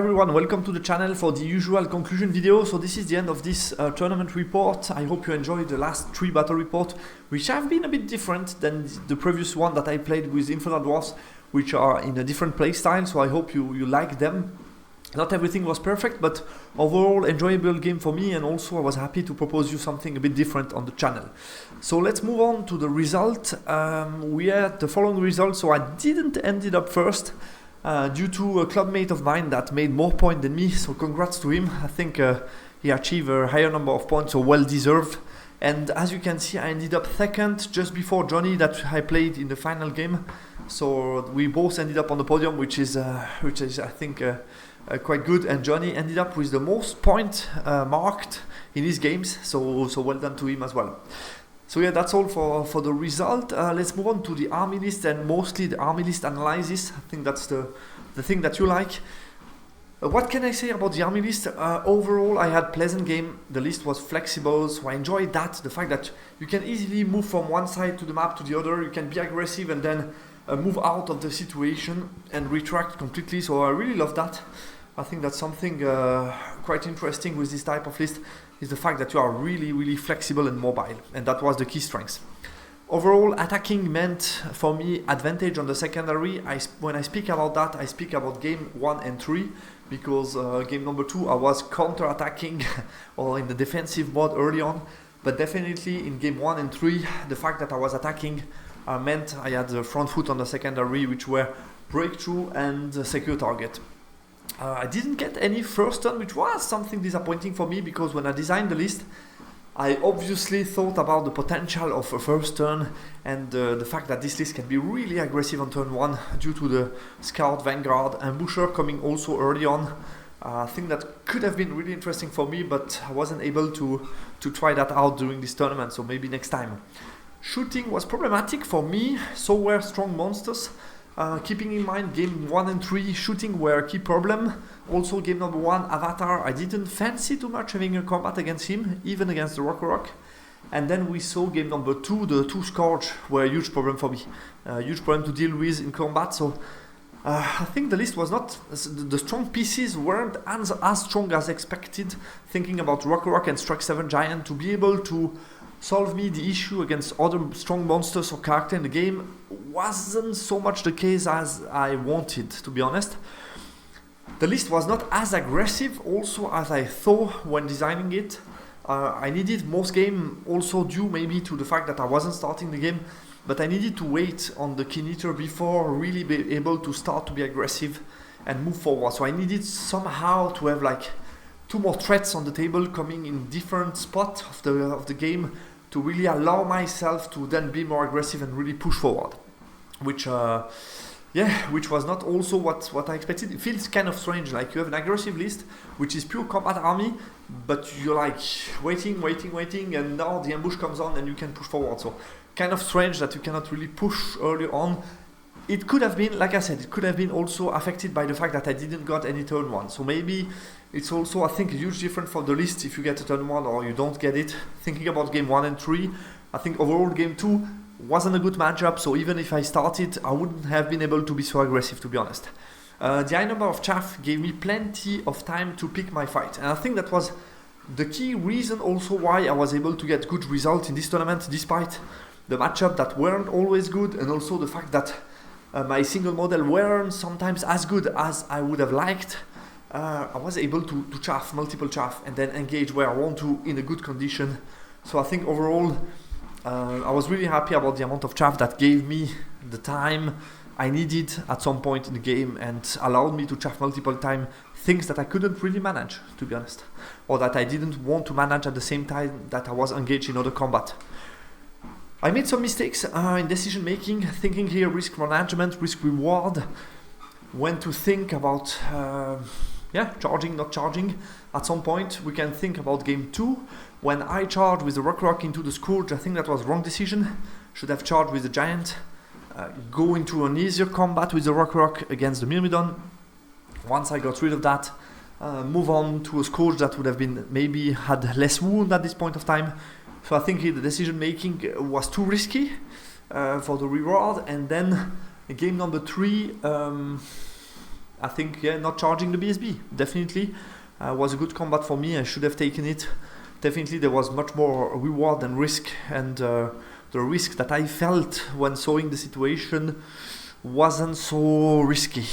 everyone, welcome to the channel for the usual conclusion video. So this is the end of this tournament report. I hope you enjoyed the last 3 battle report, which have been a bit different than the previous one that I played with Infernal Dwarfs, which are in a different play style, so I hope you like them. Not everything was perfect, but overall enjoyable game for me, and also I was happy to propose you something a bit different on the channel. So let's move on to the result. We had the following result, so I didn't ended up first. Due to a clubmate of mine that made more points than me, so congrats to him. I think he achieved a higher number of points, so well deserved. And as you can see, I ended up second, just before Johnny that I played in the final game. So we both ended up on the podium, which is I think quite good. And Johnny ended up with the most points marked in his games, so well done to him as well. So yeah, that's all for the result. Let's move on to the army list, and mostly the army list analysis. I think that's the thing that you like. What can I say about the army list? Overall, I had pleasant game. The list was flexible, so I enjoyed that. The fact that you can easily move from one side to the map to the other. You can be aggressive and then move out of the situation and retract completely. So I really love that. I think that's something quite interesting with this type of list, is the fact that you are really flexible and mobile, and that was the key strength. Overall, attacking meant for me advantage on the secondary. When I speak about that, I speak about game 1 and 3, because game number 2 I was counter-attacking or in the defensive mode early on, but definitely in game 1 and 3, the fact that I was attacking meant I had the front foot on the secondary, which were breakthrough and secure target. I didn't get any first turn, which was something disappointing for me, because when I designed the list, I obviously thought about the potential of a first turn and the fact that this list can be really aggressive on turn 1 due to the Scout, Vanguard, Ambusher coming also early on. I think that could have been really interesting for me, but I wasn't able to try that out during this tournament, so maybe next time. Shooting was problematic for me, so were strong monsters. Keeping in mind game 1 and 3, shooting were a key problem. Also game number 1, Avatar, I didn't fancy too much having a combat against him, even against the Rock. And then we saw game number 2, the 2 Scourge were a huge problem for me. Huge problem to deal with in combat, so I think the list was not, the strong pieces weren't as strong as expected. Thinking about Rock and Strike 7 Giant, to be able to solve me the issue against other strong monsters or character in the game wasn't so much the case as I wanted, to be honest. The list was not as aggressive also as I thought when designing it. I needed most game, also due maybe to the fact that I wasn't starting the game, but I needed to wait on the Kineater before really be able to start to be aggressive and move forward. So I needed somehow to have like 2 more threats on the table coming in different spots of the game to really allow myself to then be more aggressive and really push forward, which was not also what I expected. It feels kind of strange, like you have an aggressive list which is pure combat army, but you're like waiting, and now the ambush comes on and you can push forward. So kind of strange that you cannot really push early on. It could have been, like I said, it could have been also affected by the fact that I didn't got any turn 1. So maybe it's also, I think, a huge difference from the list if you get a turn 1 or you don't get it. Thinking about game 1 and 3, I think overall game 2 wasn't a good matchup, so even if I started, I wouldn't have been able to be so aggressive, to be honest. The high number of chaff gave me plenty of time to pick my fight, and I think that was the key reason also why I was able to get good results in this tournament, despite the matchup that weren't always good, and also the fact that my single model weren't sometimes as good as I would have liked. I was able to chaff, multiple chaff, and then engage where I want to in a good condition. So I think overall, I was really happy about the amount of chaff that gave me the time I needed at some point in the game and allowed me to chaff multiple times, things that I couldn't really manage, to be honest, or that I didn't want to manage at the same time that I was engaged in other combat. I made some mistakes in decision making, thinking here risk management, risk reward, when to think about charging, not charging. At some point we can think about game 2, when I charged with the Rock into the Scourge. I think that was wrong decision, should have charged with the Giant, go into an easier combat with the Rock against the Myrmidon. Once I got rid of that, move on to a Scourge that would have been maybe had less wound at this point of time. So I think the decision making was too risky for the reward. And then game number 3, I think, yeah, not charging the BSB, definitely, was a good combat for me. I should have taken it. Definitely there was much more reward than risk, and the risk that I felt when sewing the situation wasn't so risky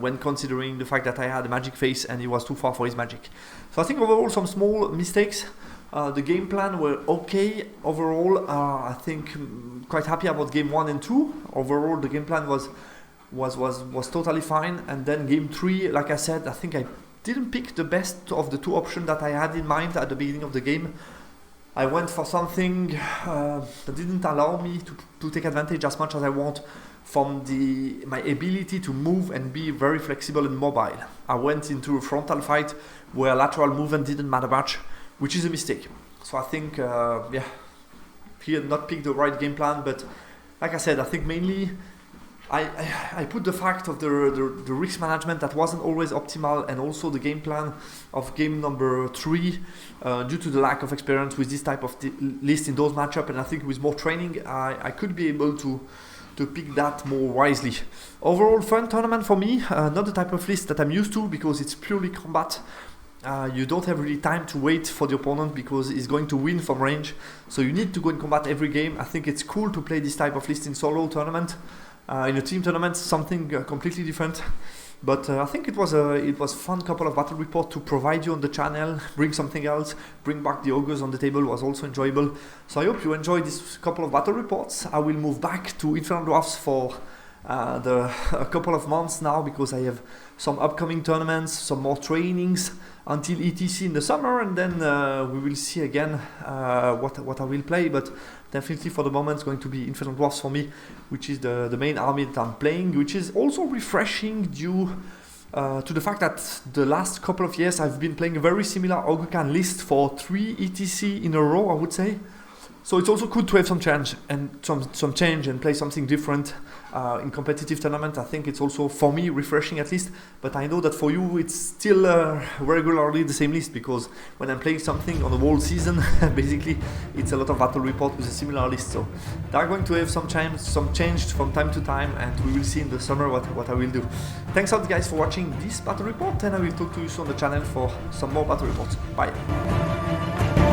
when considering the fact that I had a magic face and he was too far for his magic. So I think overall some small mistakes. The game plan were okay overall. I think quite happy about game 1 and 2. Overall the game plan was totally fine, and then game 3, like I said, I think I didn't pick the best of the two options that I had in mind at the beginning of the game. I went for something that didn't allow me to take advantage as much as I want from my ability to move and be very flexible and mobile. I went into a frontal fight where lateral movement didn't matter much, which is a mistake. So I think, here not pick the right game plan, but like I said, I think mainly I put the fact of the risk management that wasn't always optimal, and also the game plan of game number 3 due to the lack of experience with this type of list in those matchups, and I think with more training I could be able to pick that more wisely. Overall fun tournament for me, not the type of list that I'm used to because it's purely combat. You don't have really time to wait for the opponent because he's going to win from range, so you need to go in combat every game. I think it's cool to play this type of list in solo tournament. In a team tournament, something completely different. But I think it was fun couple of battle report to provide you on the channel, bring something else, bring back the ogres on the table was also enjoyable. So I hope you enjoyed this couple of battle reports. I will move back to Infernal Dwarfs for a couple of months now, because I have some upcoming tournaments, some more trainings until ETC in the summer, and then we will see again what I will play. But definitely for the moment it's going to be Infernal Dwarfs for me, which is the main army that I'm playing, which is also refreshing due to the fact that the last couple of years I've been playing a very similar Ogre list for 3 ETC in a row, I would say. So it's also good to have some change and some change and play something different in competitive tournament. I think it's also, for me, refreshing at least. But I know that for you it's still regularly the same list, because when I'm playing something on the whole season, basically it's a lot of battle report with a similar list. So they are going to have some change from time to time, and we will see in the summer what I will do. Thanks out guys for watching this battle report, and I will talk to you soon on the channel for some more battle reports. Bye.